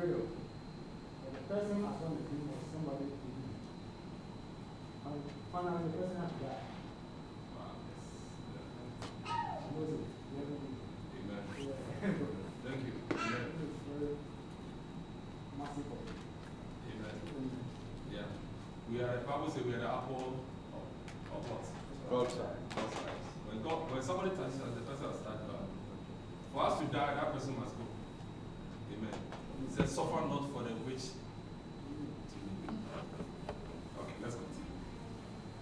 burial. But the person has done the thing was somebody to do it. And finally, the person has died. Amen. Thank you. Amen. It's very merciful. Amen. Yeah. We are, the Bible says we are the apple of what? God's side. When somebody touches us, the person has started bad. For us to die, that person must go. Amen. It says, suffer not for the witch to live. Okay, let's continue.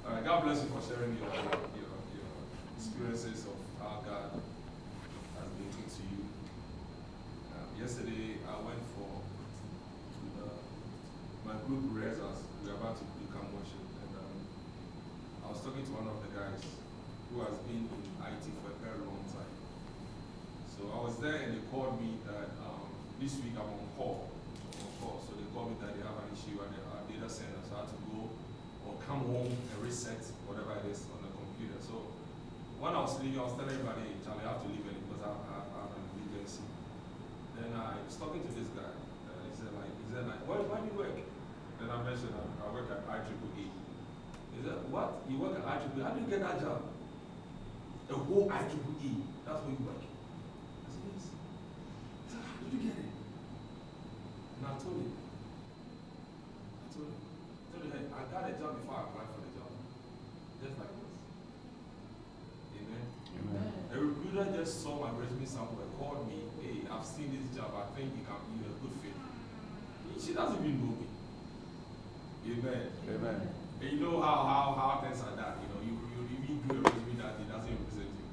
All right, God bless you for sharing your experiences of how God has been good to you. Yesterday, I went my group rehearsals. We were about to become worship, and I was talking to one of the guys who has been in IT for a very long time. So I was there, and they called me that this week I'm on call. So they called me that they have an issue at our data center, so I had to go or come home and reset whatever it is on the computer. So when I was leaving, I was telling everybody, Charlie, I have to leave early because I have an emergency. Then I was talking to this guy. He said, why do you work? Then I mentioned I work at IEEE. He said, what? You work at IEEE? How do you get that job? The whole IEEE. That's where you work. I said, yes. He said, how did you get it? And I told him, hey, I got a job before I applied for the job. Just like this. Amen. Amen. A recruiter just saw my resume somewhere, called me, hey, I've seen this job, I think you're a good fit. She doesn't even know me. Amen. Amen. And you know how things are that, you even do a resume that it doesn't represent you.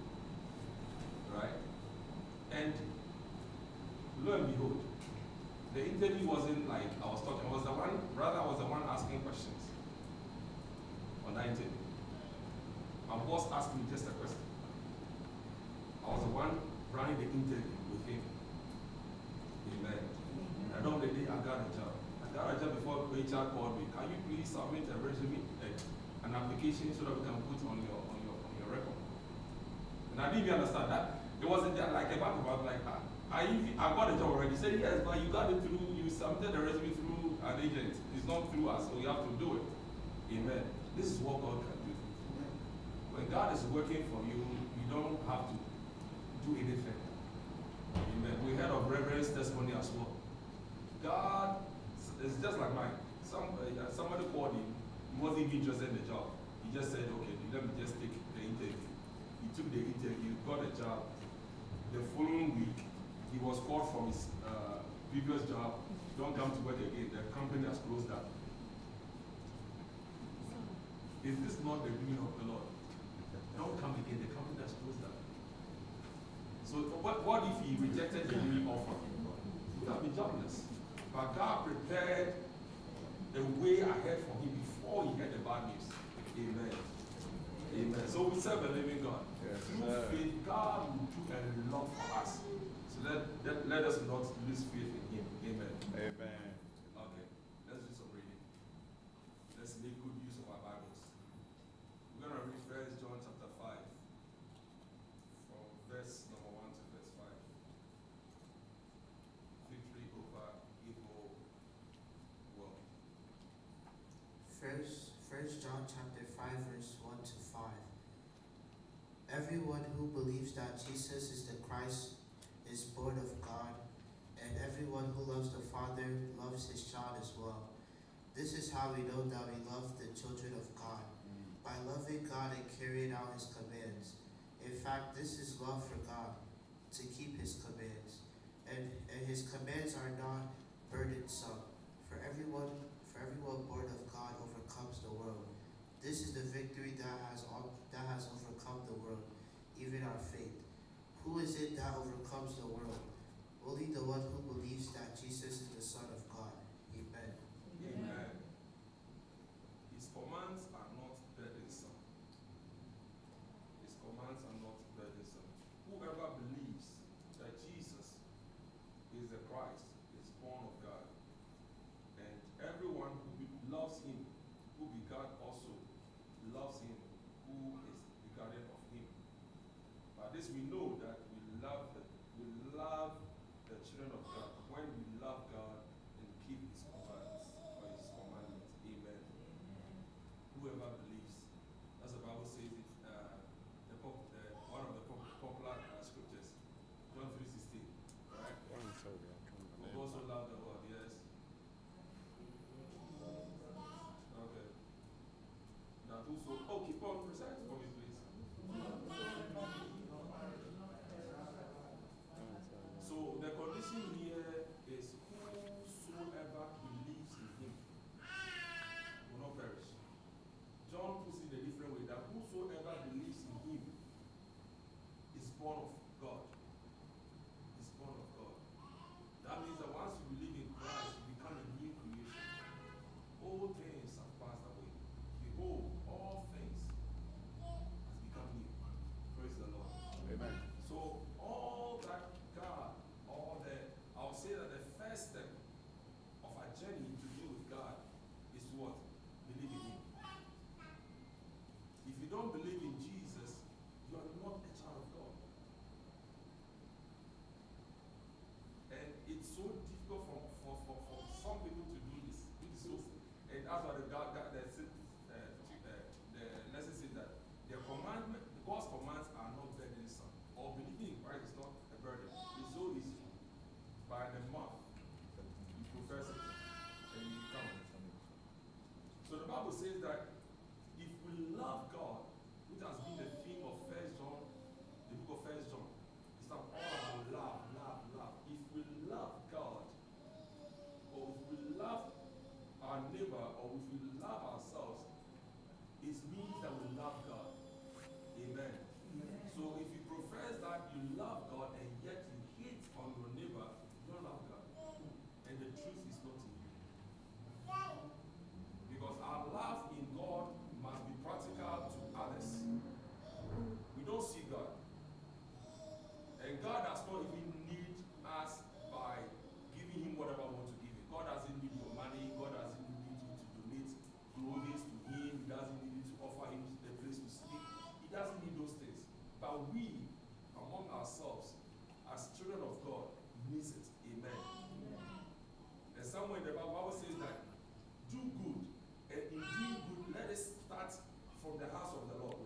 Right? And lo and behold, the interview wasn't like I was talking, I was the one asking questions on that interview. My boss asked me just a question. I was the one running the interview with him. Amen. At the end of the day, I got a job. I got a job before HR called me. Can you please submit a resume, an application, so that we can put on your record? And I didn't even understand that. It wasn't like a back about like I got a job already. He said yes, but you got it through. You submitted the resume through an agent. It's not through us, so you have to do it. Amen. This is what God can do. When God is working for you, you don't have to do anything. Amen. We heard of Reverend's testimony as well. God is just like mine. Somebody called him. He wasn't even interested in the job. He just said, okay, let me just take the interview. He took the interview, got a job. The following week, he was called from his previous job. Don't come to work again. The company has closed down. Is this not the doing of the Lord? Don't come again. The company has closed down. So what if he rejected the new offer? He would have been jobless. But God prepared a way ahead for him before he heard the bad news. Amen. Amen. So we serve a living God. Yes, through faith, God will do a lot for us. So let us not lose faith in him. Amen. Amen. Okay. Let's do some reading. Let's make good use of our Bibles. We're going to read 1 John chapter 5 from verse number 1 to verse 5. Victory over evil world. First John chapter 5 verse 1 to 5. Everyone who believes that Jesus is the Christ is born of God, and everyone who loves the Father loves his child as well. This is how we know that we love the children of God, by loving God and carrying out his commands. In fact, this is love for God, to keep his commands. And his commands are not burdensome. For everyone born of God overcomes the world. This is the victory that has overcome the world, even our faith. Who is it that overcomes the world? Only the one who believes that Jesus is the Son of God. Amen. Amen. His commands are not burdensome. His commands are not burdensome. Whoever believes that Jesus is the Christ is born of God. And everyone who loves him, who begat also, loves him who is begotten of him. By this we know that we love the children of God when we love God whoso, oh, keep on recite for me, please. So the condition here is whosoever believes in him will not perish. John puts it a different way, that whosoever believes in him is born of God. Is born of God. That means that once you believe in Christ, you become a new creation. All things have passed away. Behold, all things has become new. Praise the Lord. Amen. So all that God, I'll say that the first step of our journey to do with God is to what? Believe in him. If you don't believe in Jesus, you are not a child of God. And it's so difficult for some people to do this. It is so, and that's why the lesson says that God's commands are not burdensome. Or believing in Christ is not a burden. It's so easy. By the mouth, you profess it, and you become it. So the Bible says that if we love God, which has been the theme of 1 John, the book of 1 John, it's all about love. If we love God, or if we love our neighbor, or if we love ourselves, it means that we love God. Amen. So if you profess that you love God and yet you hate on your neighbor, you don't love God. And the truth is not in you. Because our love in God must be practical to others. We don't see God. And God does not even need us by giving him whatever we want to give him. God doesn't need your money. God doesn't need you to donate clothes to him. He doesn't need you to offer him a place to sleep. He doesn't need those things. But we, among ourselves, as children of God, needs it. Amen. And somewhere in the Bible says that do good, and in doing good, let us start from the house of the Lord.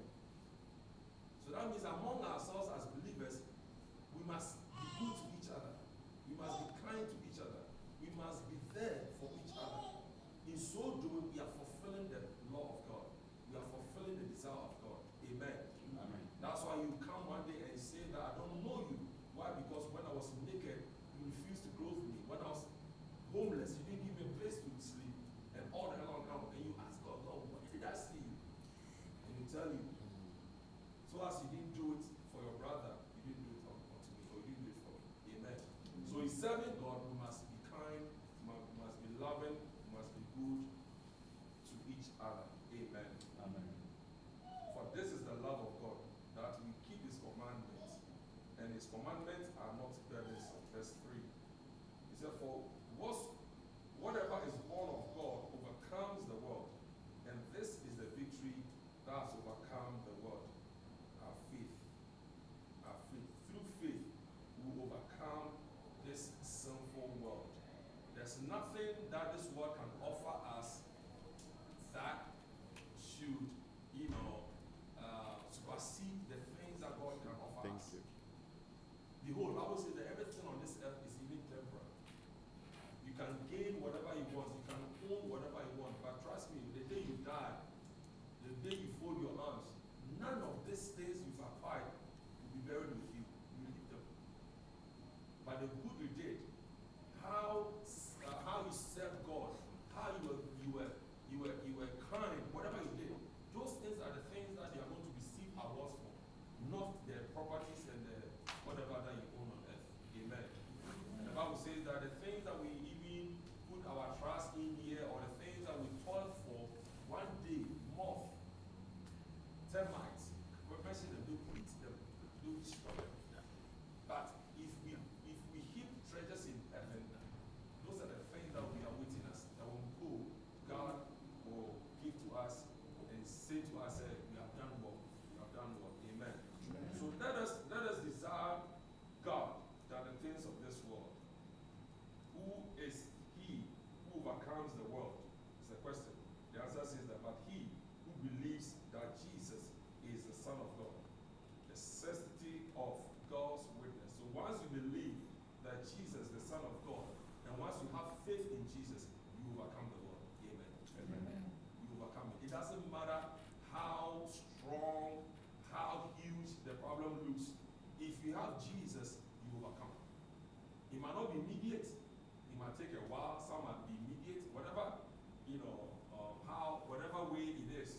So that means among ourselves as believers, we must be good to each other. We must be kind to each other. We must be there for each other. In so doing, we are fulfilling the law of God. We are fulfilling the desire of God. Amen. Amen. That's why you come one day and say that I don't know you. Why? Because when I was naked, you refused to clothe me. When I was homeless, you didn't give me a place to sleep. And all the hell around, and you ask God, Lord, what did I see you? And he tell you. So as you didn't do it for your brother, you didn't do it unto me, or you didn't do it for me. Amen. So in serving God, we must be kind, we must be loving, we must be good to each other. Amen. Amen. For this is the love of God, that we keep his commandments, and his commandments are not burdensome. Verse 3. He said, for whatever is born of God overcomes the world, and this is the victory that has overcome the world. Our faith. Our faith. Through faith, we will overcome this sinful world. There's nothing that this world can offer us that should, supersede the things that God can offer us. Thank you. Behold, I will say that everything on this earth is even temporal. You can gain whatever you want, you can own whatever you want, but trust me, the day you die, the day you fold your arms, none of these things you've acquired will be buried with you. You leave them. But the good you did, how you served God, how you were kind, whatever you did, those things are the things that you are going to receive awards for, not the properties and the whatever that you own on earth. Amen. And the Bible says that the things that we even put our trust in here, or the things that we toil for, one day, moth, termites, we're mentioning them, they will eat them, they will destroy them. But if we heap treasures in heaven, those are the things that we are waiting us. That when we go, God will give to us and say to us, we have done well. We have done well. Amen. Amen. So let us desire God than the things of this world. Who is he who overcomes the world? It's a question. The answer says that, but he who believes that Jesus is the Son of God, the necessity of God's witness. So once you believe that Jesus is the Son of God, and once you have faith in Jesus, you overcome the world. Amen. Amen. You overcome it. It doesn't matter you have Jesus, you overcome. It might not be immediate. It might take a while. Some might be immediate. Whatever, whatever way it is,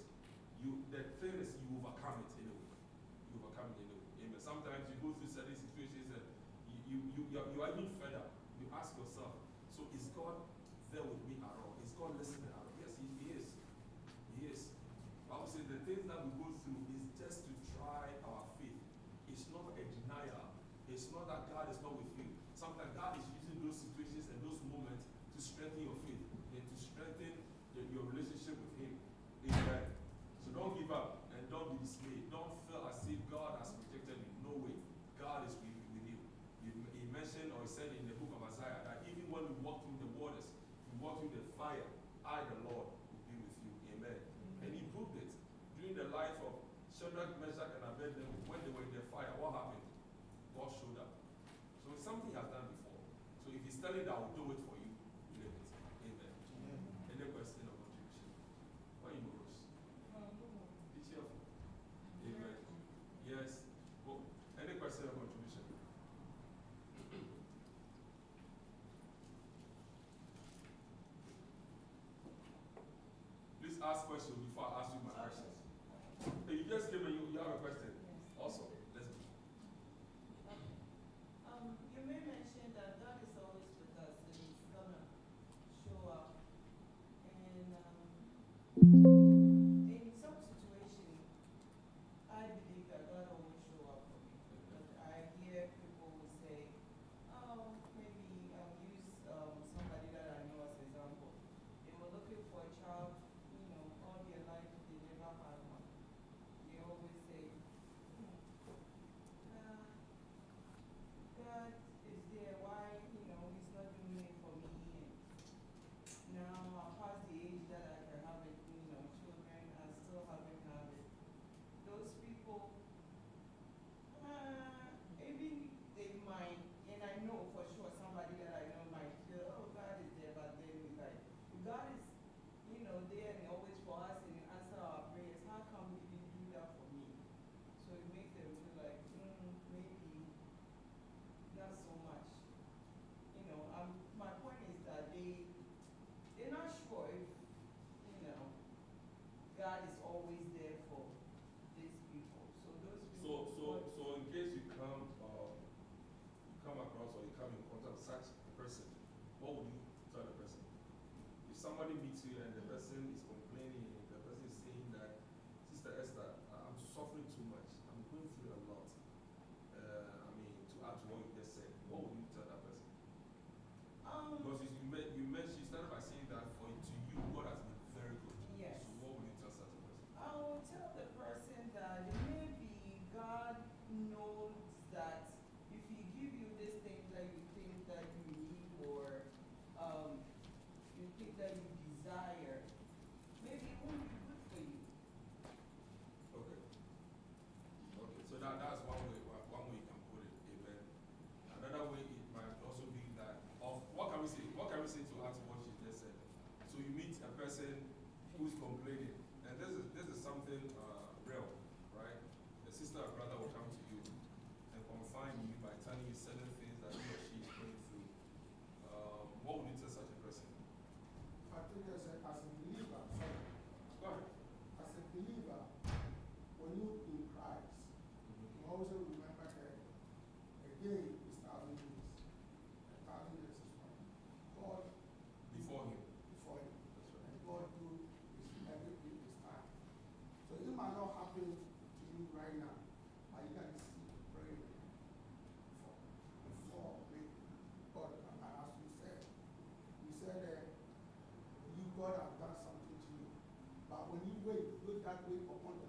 the thing is you overcome it anyway. You overcome it anyway. Amen. Sometimes you go through certain situations and you are even fed up. You ask yourself, so is God there with me at all? Is God listening at all? Yes, He is. He is. Bible says the things that we go through is just to try our faith. It's not a denial. It's not that God is not with you. Sometimes God is using those situations and those moments to strengthen your faith and to strengthen your relationship with Him. Amen. So don't give up and don't be dismayed. Don't feel as if God has rejected you. No way. God is with you. He mentioned or he said in the book of Isaiah that even when we walk through the waters, we walk through the fire, I, the Lord, will be with you. Amen. And He proved it. During the life of Shadrach, Meshach, and Abednego, when they were in the fire, what happened? God showed up. So it's something He has done before. So if He's telling that I will do it for you, believe it. Amen. Any question or contribution? Why you Rose? Be cheerful. Amen. Yes. Well, any question or contribution? Please ask questions before I ask you my questions. Hey, you just came and you have a question. Yes. Also, let's go. You may mention that God is always with us and He's gonna show up. And in some situation, I believe that God always show up for me. But I hear people who say, oh, maybe use somebody that I know as an example. They were looking for a child, all their life they never had one. They always say, God is there, why, He's not doing it for me. And now I'm past the age that I can have it, children, I still haven't had it. Those people, maybe they might, and I know for sure somebody that I know might feel, oh, God is there, but then it's like, if God is, there and always for us and answer our prayers, how come He didn't do that for me? So it makes them feel like, maybe not so much. My point is that they're not sure if, God is always there for these people. So those people. So in case you come across or you come in contact with such a person, what would you tell the person? If somebody meets you and the person is complaining, the person is saying that, Sister Esther, I'm suffering too much. I'm going through a lot. To add to what you just said, what would you tell that person? Because you started by saying that to you, God has been very good. Yes. So what would you tell such a person? I will tell the person that maybe God knows that if He give you this thing that you think that you need or you think that you desire, maybe it won't be good for you. Okay. So that's one way you can put it. Amen. Another way it might also be that what can we say? What can we say to her to what she just said? So you meet a person who's complaining, and this is something real, right? A sister or brother will come to you and confine you by telling you certain things that he or she is going through. What would you tell such a person? I think as a believer, Go ahead. as a believer, when you in Christ, you also remember that a day is 1,000 years. 1,000 years is one. God Before him. before you. That's right. And God do is everything is time. So it might not happen to you right now, but you can see praying before maybe God, as you said that you God has done something to you. But when you wait that wait upon the